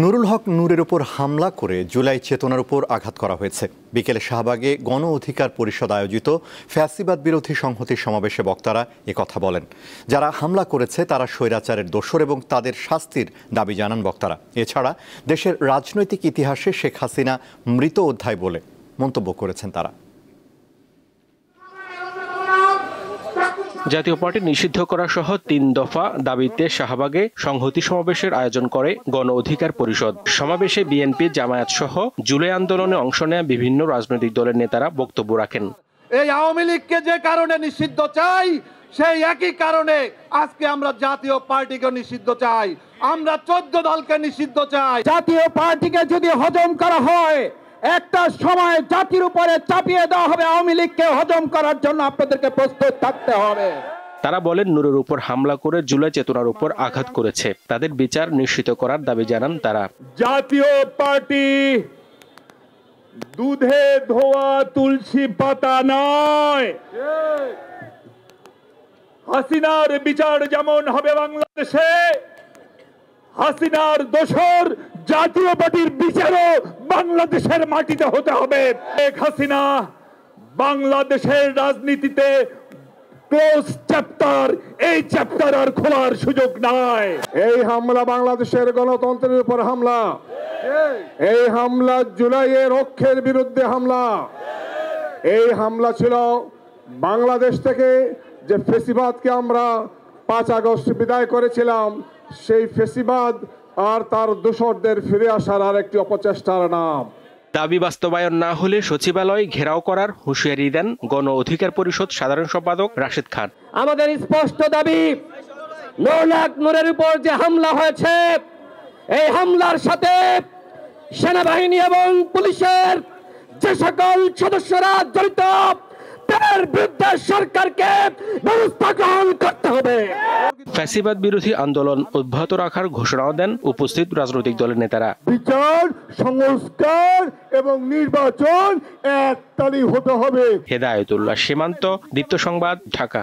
নুরুল হক নূরের উপর হামলা করে জুলাই চেতনার উপর আঘাত করা হয়েছে। বিকেলে শাহবাগে গণ অধিকার পরিষদ আয়োজিত ফ্যাসিবাদ বিরোধী সংহতির সমাবেশে বক্তারা একথা বলেন। যারা হামলা করেছে তারা স্বৈরাচারের দোসর এবং তাদের শাস্তির দাবি জানান বক্তারা। এছাড়া দেশের রাজনৈতিক ইতিহাসে শেখ হাসিনা মৃত অধ্যায় বলে মন্তব্য করেছেন তারা। জাতীয় পার্টি নিষিদ্ধ করা সহ ৩ দফা দাবিতে শাহবাগে সংহতি সমাবেশের আয়োজন করে গণ অধিকার পরিষদ। সমাবেশে বিএনপি, জামায়াত সহ জুলাই আন্দোলনে অংশ নেয়া বিভিন্ন রাজনৈতিক দলের নেতারা বক্তব্য রাখেন। এই আওয়ামী লীগকে যে কারণে নিষিদ্ধ চাই, সেই একই কারণে আজকে আমরা জাতীয় পার্টিকে নিষিদ্ধ চাই। আমরা 14 দলকে নিষিদ্ধ চাই। জাতীয় পার্টিকে যদি হজম করা হয়, একটা সময় জাতির উপরে চাপিয়ে দেওয়া হবে। আওয়ামী লীগকে হজম করার জন্য আপনাদেরকে প্রস্তুত থাকতে হবে। তারা বলেন, নূরের উপর হামলা করে জুলাই চেতনার উপর আঘাত করেছে, তাদের বিচার নিশ্চিত করার দাবি জানান তারা। জাতীয় পার্টি দুধে ধোয়া তুলসী পাতা নয়। হাসিনার বিচার যেমন হবে বাংলাদেশে, হাসিনার দোসর জাতীয় পার্টির বিচারও বাংলাদেশের মাটিতে হতে হবে। শেখ হাসিনা বাংলাদেশের রাজনীতিতে ক্লোজ চ্যাপ্টার, এই চ্যাপ্টার আর খোলার সুযোগ নাই। এই হামলা বাংলাদেশের গণতন্ত্রের উপর হামলা। এই হামলা জুলাইয়ের অক্ষের বিরুদ্ধে হামলা। এই হামলা ছিল বাংলাদেশ থেকে যে ফেসিবাদকে আমরা 5 আগস্ট বিদায় করেছিলাম, সেই ফেসিবাদ আর তার দোসরদের ফিরে আসার আর একটি অপচেষ্টার নাম। দাবি বাস্তবায়ন না হলে সচিবালয় ঘেরাও করার হুঁশিয়ারি দেন গণ অধিকার পরিষদ সাধারণ সম্পাদক রাশেদ খান। আমাদের স্পষ্ট দাবি, নূরের উপর যে হামলা হয়েছে, এই হামলার সাথে সেনাবাহিনী এবং পুলিশের যে সকল সদস্যরা জড়িত, তাদের বিরুদ্ধে সরকারকে ব্যবস্থা গ্রহণ করতে হবে। ফ্যাসিবাদ বিরোধী আন্দোলন অব্যাহত রাখার ঘোষণাও দেন উপস্থিত রাজনৈতিক দলের নেতারা। বিচার, সংস্কার এবং নির্বাচন একতালি হতে হবে। হেদায়েতুল্লাহ সীমান্ত, দীপ্ত সংবাদ, ঢাকা।